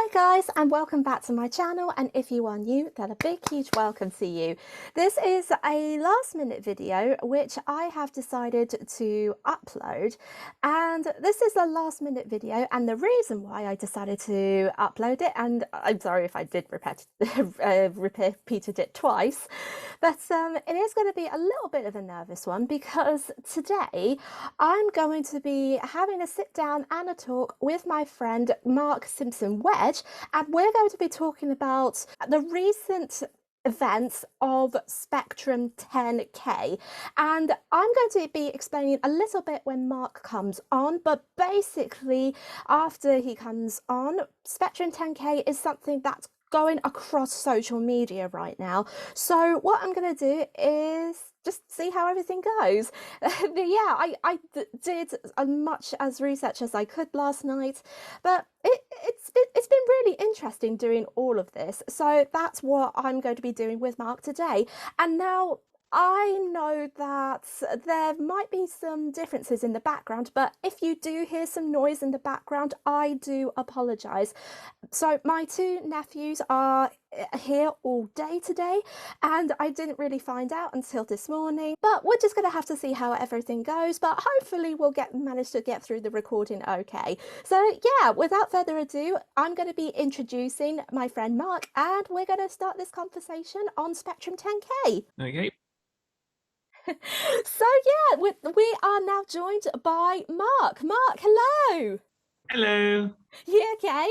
Hi guys, and welcome back to my channel, and if you are new, then a big huge welcome to you. This is a last minute video which I have decided to upload, and this is a last minute video, and the reason why I decided to upload it, and I'm sorry if I did repeated it twice, but it is going to be a little bit of a nervous one because today I'm going to be having a sit down and a talk with my friend Mark Simpson-Wedge, and we're going to be talking about the recent events of Spectrum 10K, and I'm going to be explaining a little bit when Mark comes on, but basically after he comes on, Spectrum 10K is something that's going across social media right now. So what I'm going to do is just see how everything goes. Yeah, I did as much as research as I could last night, but it's been really interesting doing all of this. So that's what I'm going to be doing with Mark today. And now I know that there might be some differences in the background, but if you do hear some noise in the background, I do apologise. So my two nephews are here all day today, and I didn't really find out until this morning, but we're just going to have to see how everything goes, but hopefully we'll manage to get through the recording okay. So yeah, without further ado, I'm going to be introducing my friend Mark, and we're going to start this conversation on Spectrum 10K. Okay. So yeah, we are now joined by Mark. Mark, hello. Hello. You okay?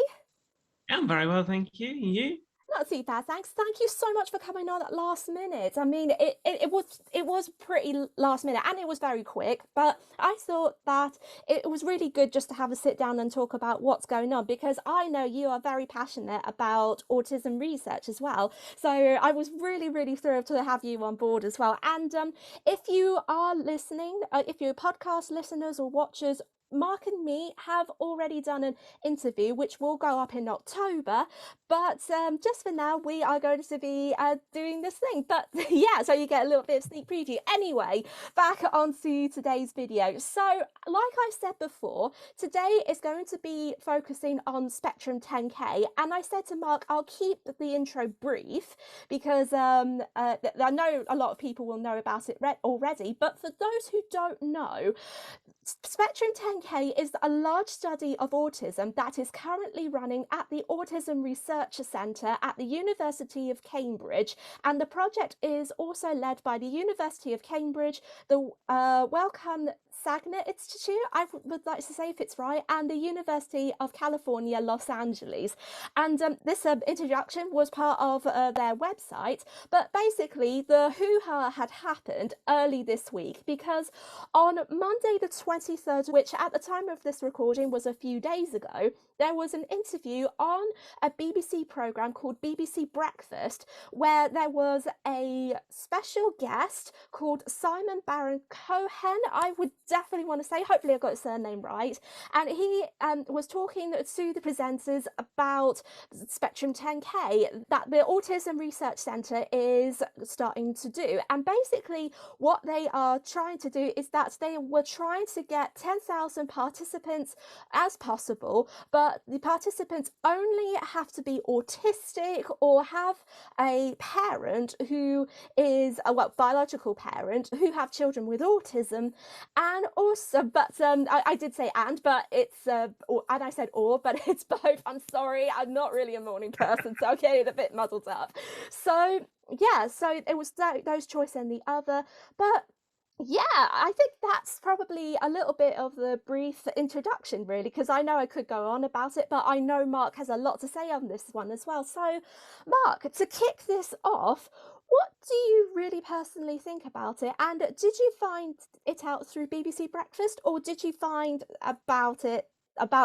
I'm very well, thank you. And you? Not too bad, thanks. Thank you so much for coming on at last minute. I mean, it was pretty last minute, and it was very quick, but I thought that it was really good just to have a sit down and talk about what's going on, because I know you are very passionate about autism research as well. So I was really thrilled to have you on board as well. And if you are listening, if you're podcast listeners or watchers, Mark and me have already done an interview which will go up in October, but just for now we are going to be doing this thing. But yeah, so you get a little bit of sneak preview. Anyway, back onto today's video. So like I said before, today is going to be focusing on Spectrum 10K, and I said to Mark I'll keep the intro brief because I know a lot of people will know about it already, but for those who don't know, Spectrum 10K is a large study of autism that is currently running at the Autism Research Centre at the University of Cambridge, and the project is also led by the University of Cambridge, the Wellcome Sanger Institute, I would like to say if it's right, and the University of California, Los Angeles. And this introduction was part of their website, but basically the hoo-ha had happened early this week because on Monday the 23rd, which at the time of this recording was a few days ago, there was an interview on a BBC programme called BBC Breakfast, where there was a special guest called Simon Baron Cohen. I would definitely want to say, hopefully I got his surname right, and he was talking to the presenters about Spectrum 10K that the Autism Research Centre is starting to do. And basically what they are trying to do is that they were trying to get 10,000 participants as possible, but the participants only have to be autistic or have a parent who is a biological parent who have children with autism. And also, but I did say and, but it's and I said or, but it's both. I'm sorry, I'm not really a morning person, so I'm getting a bit muddled up. So yeah, so it was those choice and the other, but yeah, I think that's probably a little bit of the brief introduction, really, because I know I could go on about it, but I know Mark has a lot to say on this one as well. So, Mark, to kick this off, what do you really personally think about it? And did you find it out through BBC Breakfast, or did you find about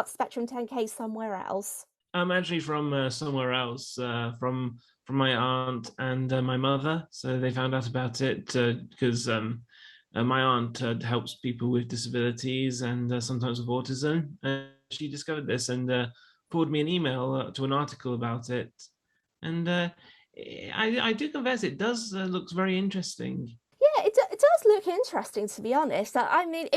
Spectrum 10K somewhere else? I'm actually from somewhere else, from my aunt and my mother. So they found out about it because my aunt helps people with disabilities and sometimes with autism. She discovered this and forwarded me an email to an article about it. And I do confess it does looks very interesting. Yeah, it does look interesting, to be honest. I mean,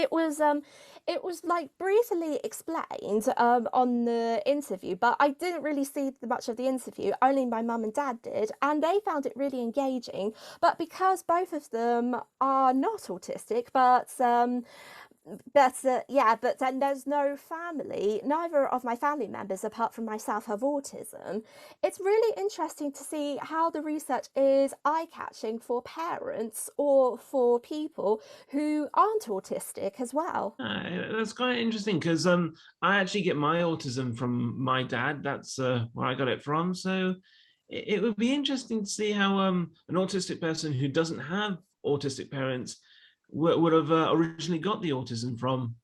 it was like briefly explained on the interview, but I didn't really see much of the interview. Only my mum and dad did, and they found it really engaging. But because both of them are not autistic, but then there's no family. Neither of my family members, apart from myself, have autism. It's really interesting to see how the research is eye-catching for parents or for people who aren't autistic as well. That's quite interesting because I actually get my autism from my dad. That's where I got it from. So it would be interesting to see how an autistic person who doesn't have autistic parents would have originally got the autism from.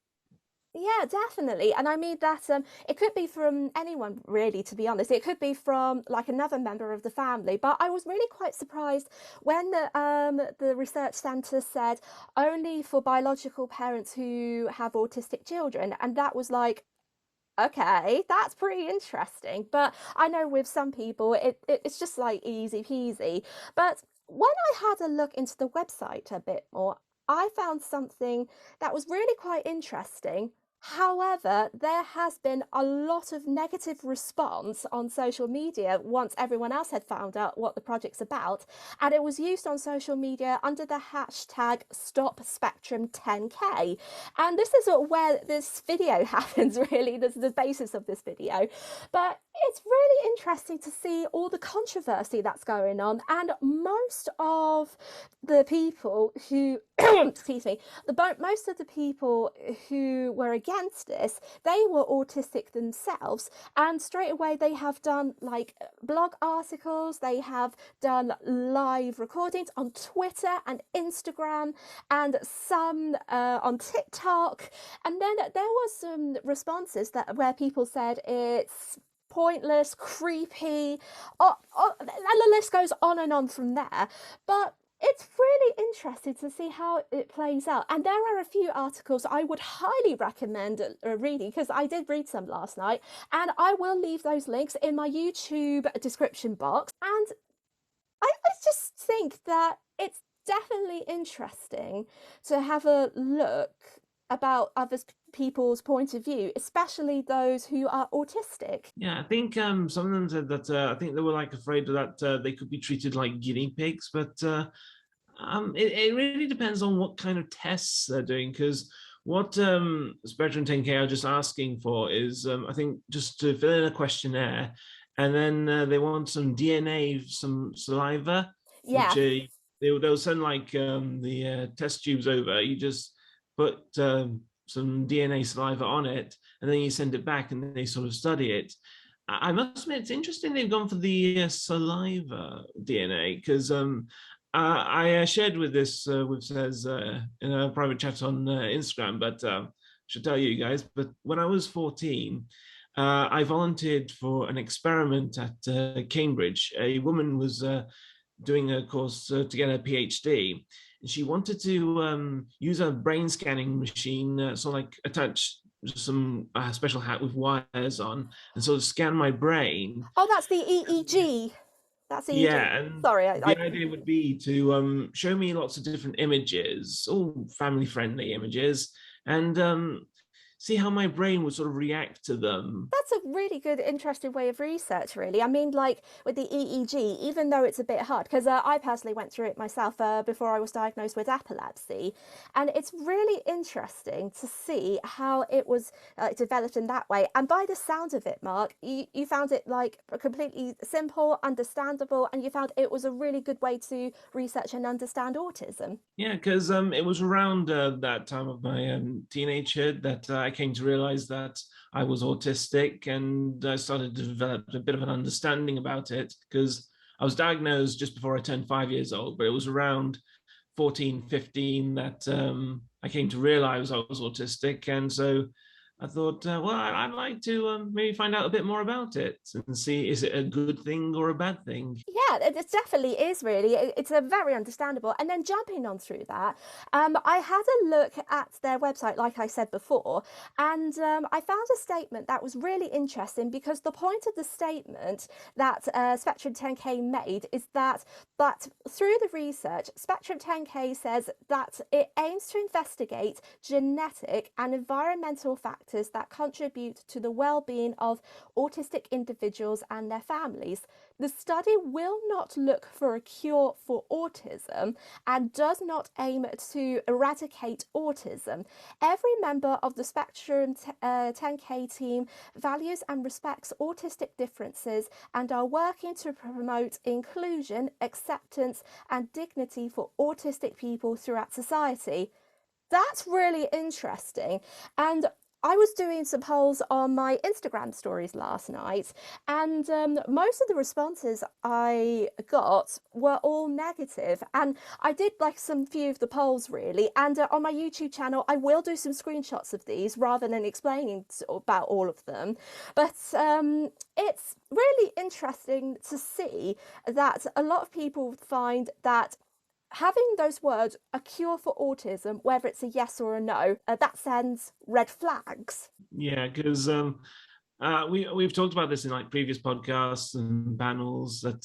Yeah, definitely. And I mean that it could be from anyone really, to be honest. It could be from like another member of the family. But I was really quite surprised when the research centre said only for biological parents who have autistic children. And that was like, okay, that's pretty interesting. But I know with some people it's just like easy peasy. But when I had a look into the website a bit more, I found something that was really quite interesting. However, there has been a lot of negative response on social media once everyone else had found out what the project's about, and it was used on social media under the hashtag StopSpectrum10K. And this is where this video happens, really. This is the basis of this video. But it's really interesting to see all the controversy that's going on, and most of the people who excuse me, most of the people who were against this, they were autistic themselves, and straight away they have done like blog articles, they have done live recordings on Twitter and Instagram, and some on TikTok. And then there was some responses that where people said it's pointless, creepy, and the list goes on and on from there. But it's really interesting to see how it plays out. And there are a few articles I would highly recommend reading, because I did read some last night, and I will leave those links in my YouTube description box. And I just think that it's definitely interesting to have a look about other people's point of view, especially those who are autistic. Yeah, I think some of them said that I think they were like afraid that they could be treated like guinea pigs, but it really depends on what kind of tests they're doing. Because what Spectrum 10K are just asking for is, I think, just to fill in a questionnaire, and then they want some DNA, some saliva, which Yeah. they'll send like the test tubes over. You just put some DNA saliva on it, and then you send it back, and they sort of study it. I must admit, it's interesting they've gone for the saliva DNA, because I shared with this with Says in a private chat on Instagram, but I should tell you guys. But when I was 14, I volunteered for an experiment at Cambridge. A woman was doing a course to get a PhD, and she wanted to use a brain scanning machine, so like attach some special hat with wires on, and sort of scan my brain. Oh, that's the EEG. That's EEG. Yeah, and Sorry, the idea would be to show me lots of different images, all family-friendly images, and see how my brain would sort of react to them. that's a really good, interesting way of research, really. I mean, like with the EEG, even though it's a bit hard, because I personally went through it myself before I was diagnosed with epilepsy, and it's really interesting to see how it was developed in that way. And by the sound of it, Mark, you found it like completely simple, understandable, and you found it was a really good way to research and understand autism. Yeah, because it was around that time of my teenagehood that I came to realize that I was autistic, and I started to develop a bit of an understanding about it, because I was diagnosed just before I turned 5 years old, but it was around 14, 15 that I came to realize I was autistic. And so I thought, well, I'd like to maybe find out a bit more about it and see, is it a good thing or a bad thing? Yeah, it definitely is really. It's a very understandable. And then jumping on through that, I had a look at their website, like I said before, and I found a statement that was really interesting because the point of the statement that Spectrum 10K made is that through the research, Spectrum 10K says that it aims to investigate genetic and environmental factors that contribute to the well-being of autistic individuals and their families. The study will not look for a cure for autism and does not aim to eradicate autism. Every member of the Spectrum 10K team values and respects autistic differences and are working to promote inclusion, acceptance, and dignity for autistic people throughout society. That's really interesting. And I was doing some polls on my Instagram stories last night, and most of the responses I got were all negative. And I did like some few of the polls really. And on my YouTube channel, I will do some screenshots of these rather than explaining about all of them. But it's really interesting to see that a lot of people find that having those words, a cure for autism, whether it's a yes or a no, that sends red flags. Yeah, because we've talked about this in like previous podcasts and panels that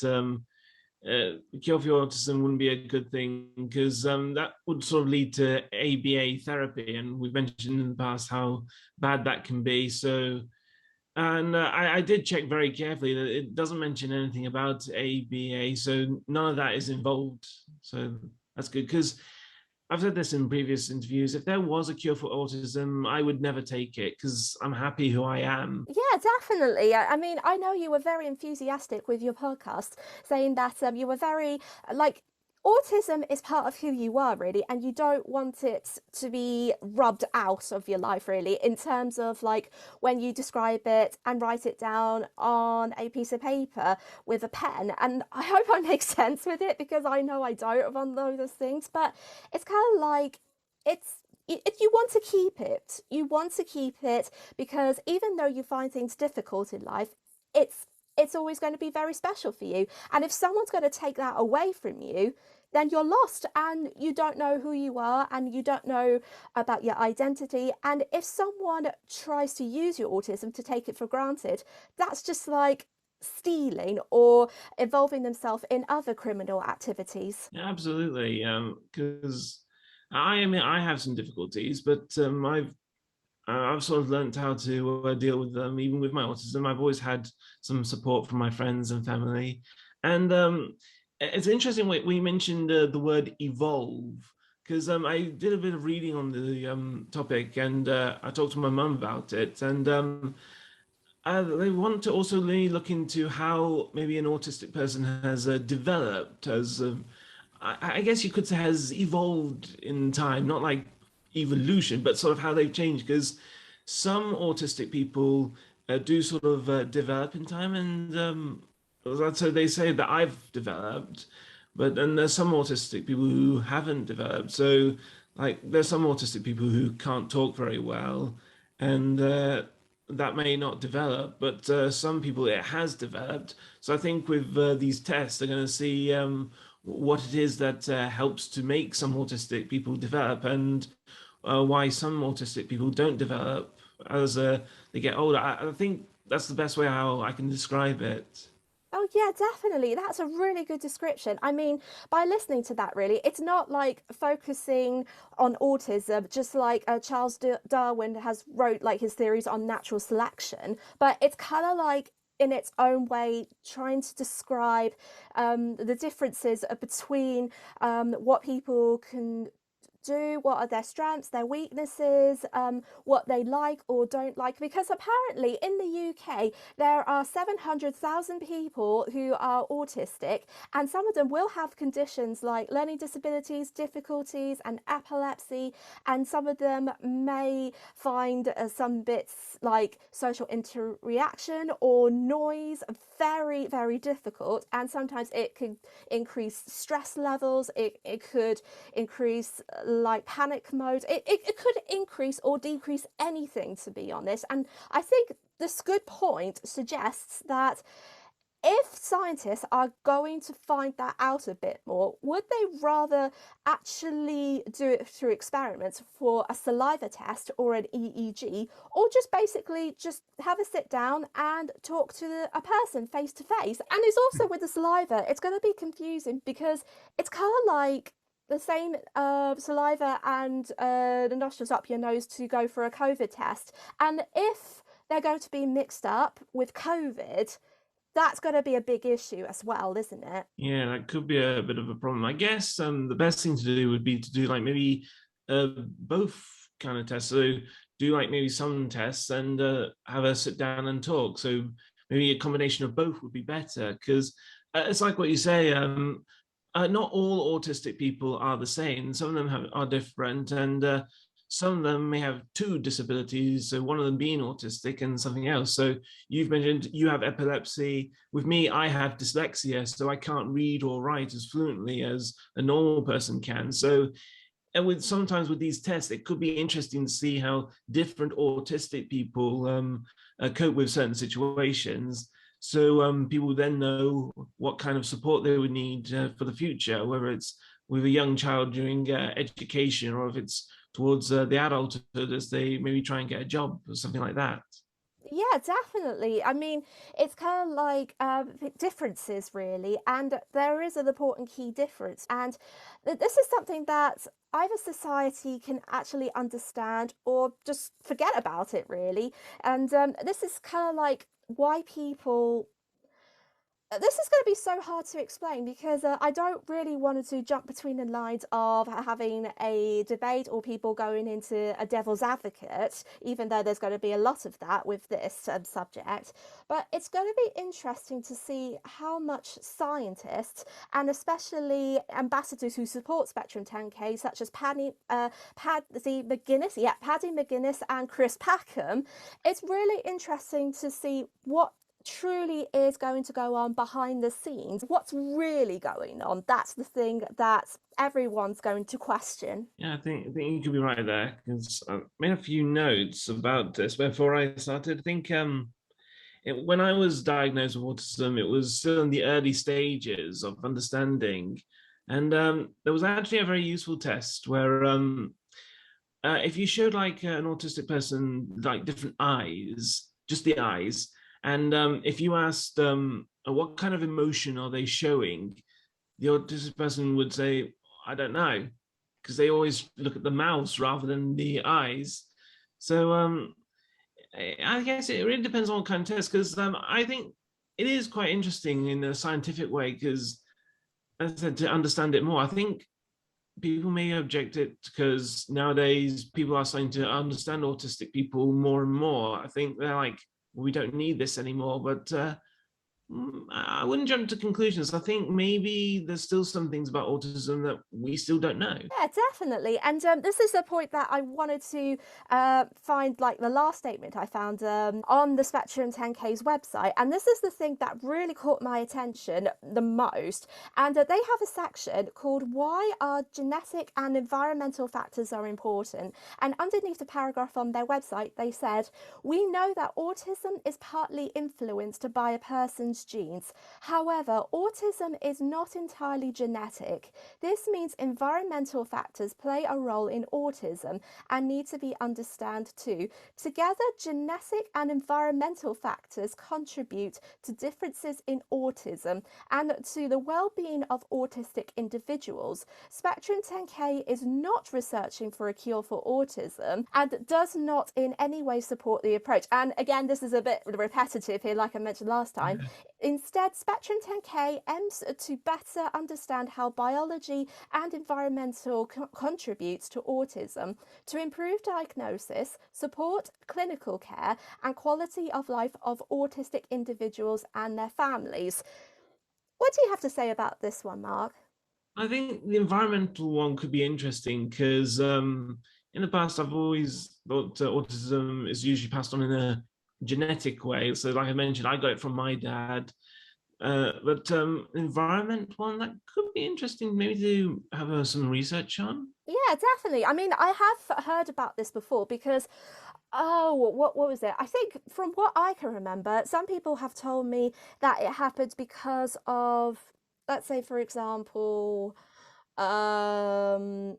cure for autism wouldn't be a good thing because that would sort of lead to ABA therapy, and we've mentioned in the past how bad that can be. So, and I did check very carefully that it doesn't mention anything about ABA, so none of that is involved. So that's good because I've said this in previous interviews. If there was a cure for autism, I would never take it because I'm happy who I am. Yeah, definitely. I mean, I know you were very enthusiastic with your podcast, saying that you were very like autism is part of who you are really, and you don't want it to be rubbed out of your life really, in terms of like when you describe it and write it down on a piece of paper with a pen. And I hope I make sense with it because I know I don't on those things, but it's kind of like it's if you want to keep it, you want to keep it because even though you find things difficult in life, it's it's always going to be very special for you. And if someone's going to take that away from you, then you're lost and you don't know who you are and you don't know about your identity. And if someone tries to use your autism to take it for granted, that's just like stealing or involving themselves in other criminal activities. Yeah, absolutely. Because I mean, I have some difficulties, but I've sort of learned how to deal with them, even with my autism. I've always had some support from my friends and family, and it's interesting. We mentioned the word evolve because I did a bit of reading on the topic, and I talked to my mum about it, and they want to also really look into how maybe an autistic person has developed as I guess you could say has evolved in time, not like evolution, but sort of how they've changed. Because some autistic people do sort of develop in time, and so they say that I've developed, but then there's some autistic people who haven't developed. So, like, there's some autistic people who can't talk very well, and that may not develop, but some people it has developed. So I think with these tests, they're going to see what it is that helps to make some autistic people develop and why some autistic people don't develop as they get older. I think that's the best way how I can describe it. Oh, yeah, definitely. That's a really good description. I mean, by listening to that, really, it's not like focusing on autism, just like Charles Darwin has wrote like his theories on natural selection, but it's kind of like in its own way trying to describe the differences between what people can do, what are their strengths, their weaknesses, what they like or don't like. Because apparently in the UK, there are 700,000 people who are autistic, and some of them will have conditions like learning disabilities, difficulties, and epilepsy. And some of them may find some bits like social interaction or noise very, very difficult. And sometimes it could increase stress levels, it could increase like panic mode. It could increase or decrease anything, to be honest. And I think this good point suggests that if scientists are going to find that out a bit more, would they rather actually do it through experiments for a saliva test or an EEG, or just basically just have a sit down and talk to a person face to face? And it's also with the saliva, it's going to be confusing because it's kind of like the same saliva and the nostrils up your nose to go for a COVID test. And if they're going to be mixed up with COVID, that's going to be a big issue as well, isn't it? Yeah, that could be a bit of a problem. I guess the best thing to do would be to do like maybe both kind of tests. So do like maybe some tests and have a sit down and talk. So maybe a combination of both would be better because it's like what you say. Not all autistic people are the same. Some of them are different, and some of them may have two disabilities. So one of them being autistic and something else. So you've mentioned you have epilepsy. With me, I have dyslexia, so I can't read or write as fluently as a normal person can. So and sometimes with these tests, it could be interesting to see how different autistic people cope with certain situations. So people then know what kind of support they would need for the future, whether it's with a young child during education or if it's towards the adulthood as they maybe try and get a job or something like that. Yeah, definitely. I mean, it's kind of like differences, really, and there is an important key difference. And this is something that either society can actually understand or just forget about it, really. And this is kind of like why people this is going to be so hard to explain because I don't really want to jump between the lines of having a debate or people going into a devil's advocate, even though there's going to be a lot of that with this subject. But it's going to be interesting to see how much scientists and especially ambassadors who support Spectrum 10K, such as Paddy McGuinness and Chris Packham, it's really interesting to see what truly is going to go on behind the scenes. What's really going on? That's the thing that everyone's going to question. Yeah, I think you could be right there because I made a few notes about this before I started. I think when I was diagnosed with autism, it was still in the early stages of understanding, and there was actually a very useful test where if you showed like an autistic person like different eyes, just the eyes, and if you asked what kind of emotion are they showing, the autistic person would say, I don't know, because they always look at the mouths rather than the eyes. So I guess it really depends on what kind of test, because I think it is quite interesting in a scientific way, because as I said, to understand it more, I think people may object it because nowadays people are starting to understand autistic people more and more. I think they're like, we don't need this anymore, but I wouldn't jump to conclusions. I think maybe there's still some things about autism that we still don't know. Yeah, definitely. And this is a point that I wanted to find, like the last statement I found on the Spectrum 10K's website. And this is the thing that really caught my attention the most. And they have a section called Why Are Genetic and Environmental Factors Are Important? And underneath the paragraph on their website, they said, we know that autism is partly influenced by a person's genes. However, autism is not entirely genetic. This means environmental factors play a role in autism and need to be understood too. Together, genetic and environmental factors contribute to differences in autism and to the well-being of autistic individuals. Spectrum 10K is not researching for a cure for autism and does not in any way support the approach. And again, this is a bit repetitive here, like I mentioned last time. Instead, Spectrum 10K aims to better understand how biology and environmental contributes to autism, to improve diagnosis, support clinical care, and quality of life of autistic individuals and their families. What do you have to say about this one, Mark? I think the environmental one could be interesting because in the past I've always thought autism is usually passed on in a genetic way. So, like I mentioned, I got it from my dad. But environment one that could be interesting, maybe to have some research on. Yeah, definitely. I mean, I have heard about this before because, oh, what was it? I think from what I can remember, some people have told me that it happened because of, let's say, for example, um,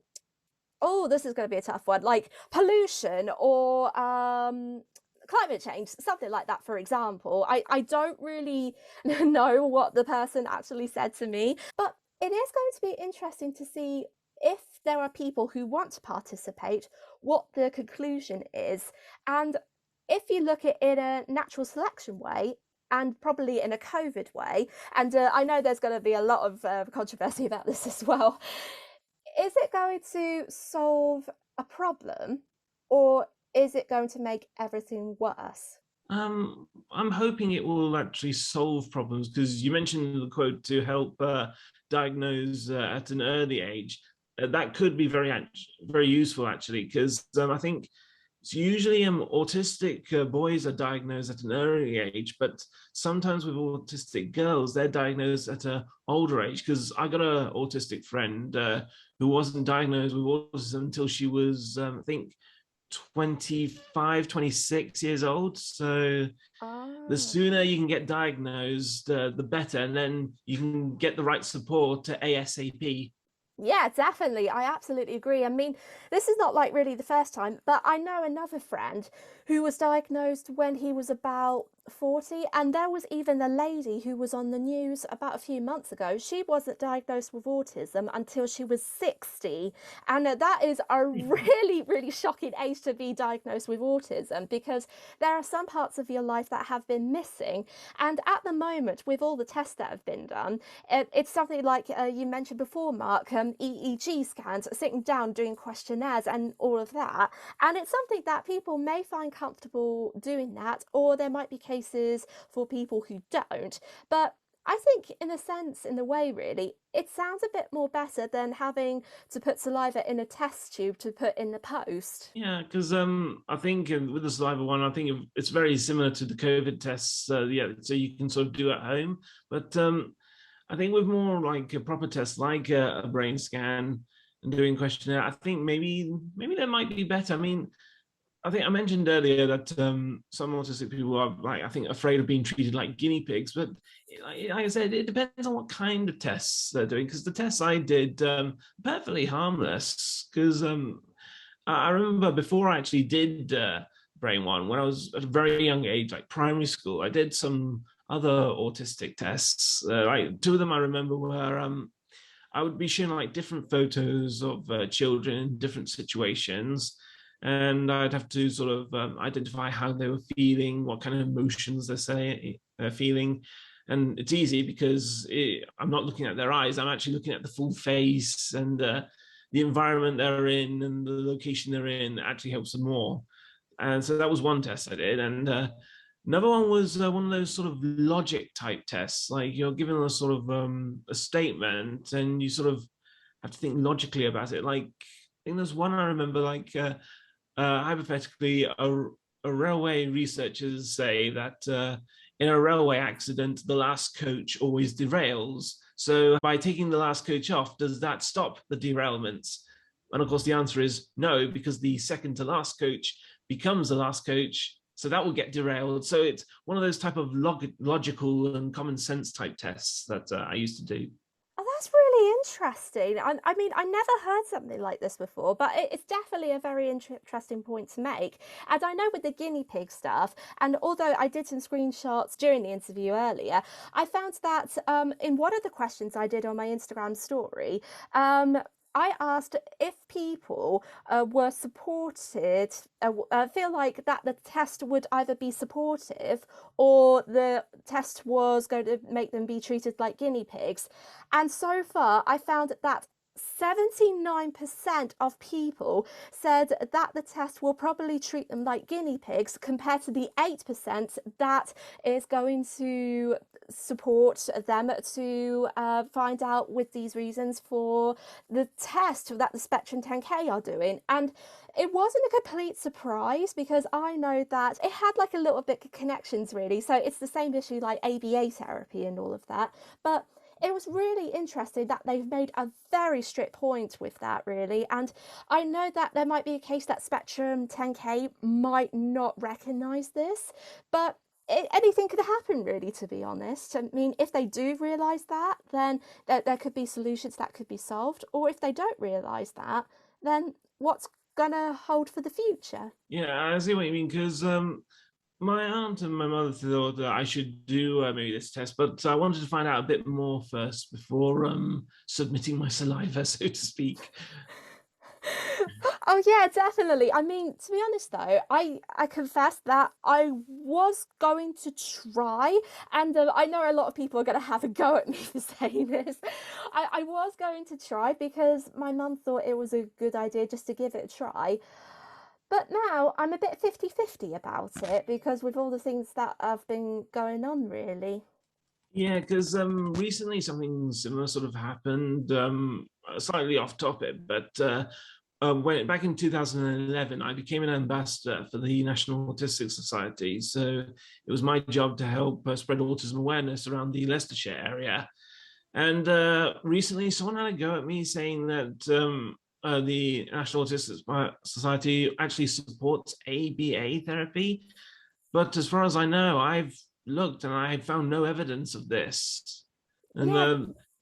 oh, this is going to be a tough one, like pollution or climate change, something like that, for example. I don't really know what the person actually said to me, but it is going to be interesting to see if there are people who want to participate, what the conclusion is. And if you look at it in a natural selection way, and probably in a COVID way, and I know there's going to be a lot of controversy about this as well, is it going to solve a problem or is it going to make everything worse? I'm hoping it will actually solve problems because you mentioned the quote to help diagnose at an early age. That could be very useful actually, because I think it's usually autistic boys are diagnosed at an early age, but sometimes with autistic girls, they're diagnosed at an older age. Because I got an autistic friend who wasn't diagnosed with autism until she was, I think, 25, 26 years old. So the Ah. sooner you can get diagnosed, the better, and then you can get the right support to ASAP. Yeah, definitely. I absolutely agree. I mean, this is not like really the first time, but I know another friend who was diagnosed when he was about 40. And there was even a lady who was on the news about a few months ago. She wasn't diagnosed with autism until she was 60. And that is a really, really shocking age to be diagnosed with autism because there are some parts of your life that have been missing. And at the moment, with all the tests that have been done, it's something like you mentioned before, Mark, EEG scans, sitting down, doing questionnaires, and all of that. And it's something that people may find comfortable doing that, or there might be cases for people who don't. But I think, in a sense, in a way, really, it sounds a bit more better than having to put saliva in a test tube to put in the post. Yeah, because I think with the saliva one, I think it's very similar to the COVID tests. Yeah, so you can sort of do at home. But I think with more like a proper test, like a brain scan and doing questionnaire, I think maybe that might be better. I mean, I think I mentioned earlier that some autistic people are like I think afraid of being treated like guinea pigs, but like I said, it depends on what kind of tests they're doing. Because the tests I did, perfectly harmless. Because I remember before I actually did brain one, when I was at a very young age, like primary school, I did some other autistic tests. Like two of them I remember were I would be showing like different photos of children in different situations, and I'd have to sort of identify how they were feeling, what kind of emotions they're feeling. And it's easy because I'm not looking at their eyes; I'm actually looking at the full face and the environment they're in and the location they're in. Actually helps them more. And so that was one test I did, and another one was one of those sort of logic type tests, like you're given a sort of a statement, and you sort of have to think logically about it. Like I think there's one I remember, like hypothetically, a railway researchers say that in a railway accident, the last coach always derails. So by taking the last coach off, does that stop the derailments? And of course, the answer is no, because the second to last coach becomes the last coach. So that will get derailed. So it's one of those type of logical and common sense type tests that I used to do. Oh, that's really interesting. I mean, I never heard something like this before, but it's definitely a very interesting point to make. And I know with the guinea pig stuff, and although I did some screenshots during the interview earlier, I found that in one of the questions I did on my Instagram story, I asked if people were supported, feel like that the test would either be supportive or the test was going to make them be treated like guinea pigs. And so far, I found that 79% of people said that the test will probably treat them like guinea pigs compared to the 8% that is going to support them to find out with these reasons for the test that the Spectrum 10K are doing. And it wasn't a complete surprise because I know that it had like a little bit of connections really. So it's the same issue like ABA therapy and all of that. But it was really interesting that they've made a very strict point with that, really. And I know that there might be a case that Spectrum 10K might not recognise this, but anything could happen, really, to be honest. I mean, if they do realise that, then there could be solutions that could be solved. Or if they don't realise that, then what's going to hold for the future? Yeah, I see what you mean, because my aunt and my mother thought that I should do maybe this test, but I wanted to find out a bit more first before submitting my saliva, so to speak. Oh yeah, definitely. I mean, to be honest though, I confess that I was going to try, and I know a lot of people are going to have a go at me for saying this. I was going to try because my mum thought it was a good idea just to give it a try. But now I'm a bit 50-50 about it because with all the things that have been going on, really. Yeah, because recently something similar sort of happened, slightly off topic, but when back in 2011, I became an ambassador for the National Autistic Society. So it was my job to help spread autism awareness around the Leicestershire area. And recently, someone had a go at me saying that the National Autistic Society actually supports ABA therapy. But as far as I know, I've looked and I found no evidence of this. And Yeah,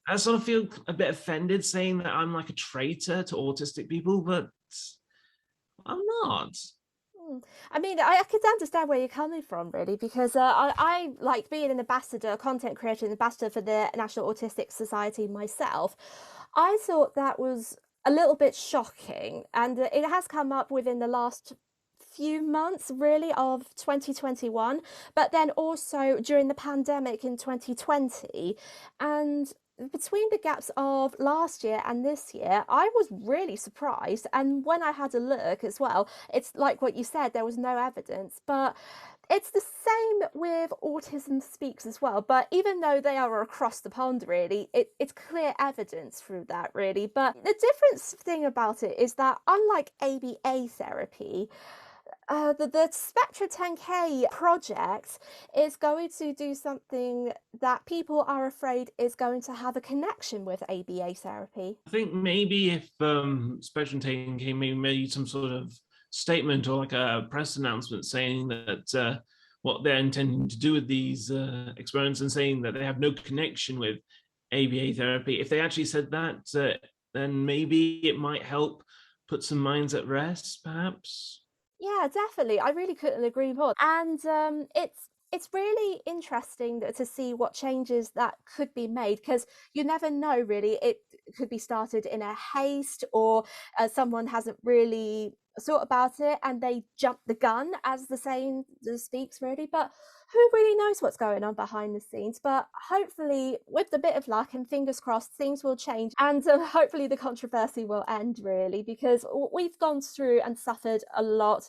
I sort of feel a bit offended saying that I'm like a traitor to autistic people, but I'm not. I mean, I could understand where you're coming from, really, because I like being an ambassador, a content creator, and ambassador for the National Autistic Society myself. I thought that was a little bit shocking, and it has come up within the last few months, really, of 2021, but then also during the pandemic in 2020. And between the gaps of last year and this year, I was really surprised. And when I had a look as well, it's like what you said, there was no evidence, but it's the same with Autism Speaks as well. But even though they are across the pond, really, it's clear evidence through that, really. But the different thing about it is that unlike ABA therapy, the Spectra 10K project is going to do something that people are afraid is going to have a connection with ABA therapy. I think maybe if Spectrum Taking maybe made some sort of statement or like a press announcement saying that what they're intending to do with these experiments and saying that they have no connection with ABA therapy, if they actually said that, then maybe it might help put some minds at rest, perhaps. Yeah, definitely. I really couldn't agree more. And it's really interesting to see what changes that could be made because you never know really. It could be started in a haste or someone hasn't really thought about it and they jump the gun, as the saying speaks, really. But who really knows what's going on behind the scenes? But hopefully, with a bit of luck and fingers crossed, things will change and hopefully the controversy will end, really, because we've gone through and suffered a lot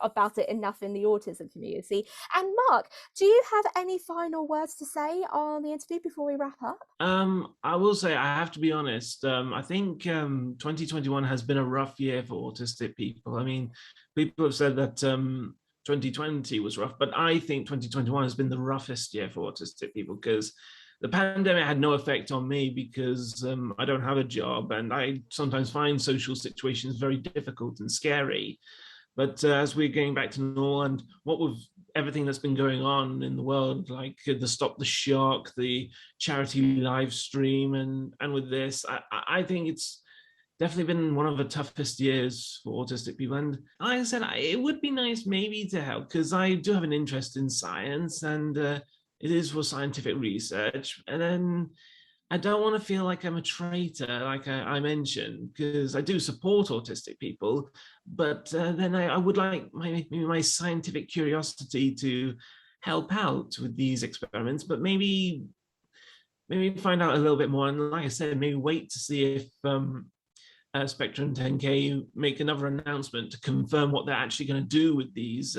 about it enough in the autism community. And Mark, do you have any final words to say on the interview before we wrap up? I will say I have to be honest. I think 2021 has been a rough year for autistic people. I mean, people have said that 2020 was rough, but I think 2021 has been the roughest year for autistic people because the pandemic had no effect on me because I don't have a job and I sometimes find social situations very difficult and scary. But as we're getting back to normal, and what with everything that's been going on in the world, like the Stop the Shock, the charity live stream, and with this, I think it's definitely been one of the toughest years for autistic people. And like I said, it would be nice maybe to help because I do have an interest in science and it is for scientific research. And then I don't want to feel like I'm a traitor, like I mentioned, because I do support autistic people, but then I would like maybe my scientific curiosity to help out with these experiments, but maybe find out a little bit more. And like I said, maybe wait to see if Spectrum 10K make another announcement to confirm what they're actually going to do with these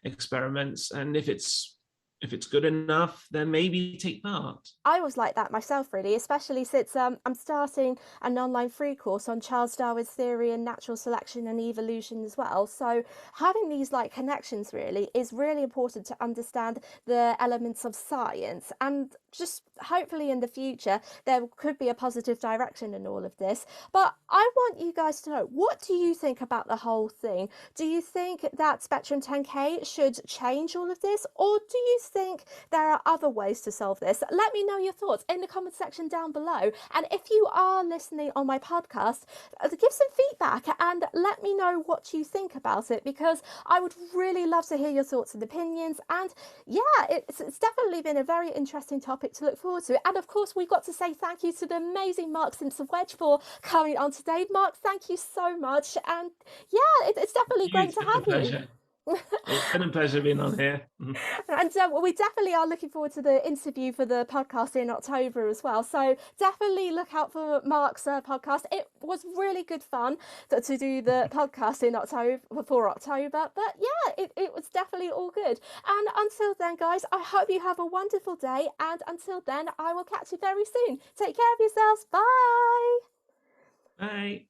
experiments, and if it's if it's good enough, then maybe take part. I was like that myself, really, especially since I'm starting an online free course on Charles Darwin's theory and natural selection and evolution as well. So having these like connections really is really important to understand the elements of science, and just hopefully in the future there could be a positive direction in all of this. But I want you guys to know, what do you think about the whole thing? Do you think that Spectrum 10K should change all of this, or do you think there are other ways to solve this? Let me know your thoughts in the comment section down below. And if you are listening on my podcast, give some feedback and let me know what you think about it, because I would really love to hear your thoughts and opinions. And yeah, it's definitely been a very interesting topic to look forward to. And of course, we've got to say thank you to the amazing Mark Simpson-Wedge for coming on today. Mark, thank you so much. And yeah, it's definitely great It's to been a have you. pleasure. It's been a pleasure being on here. And we definitely are looking forward to the interview for the podcast in October as well. So definitely look out for Mark's podcast. It was really good fun to do the podcast in October for October. But yeah, it was definitely all good. And until then, guys, I hope you have a wonderful day. And until then, I will catch you very soon. Take care of yourselves. Bye. Bye.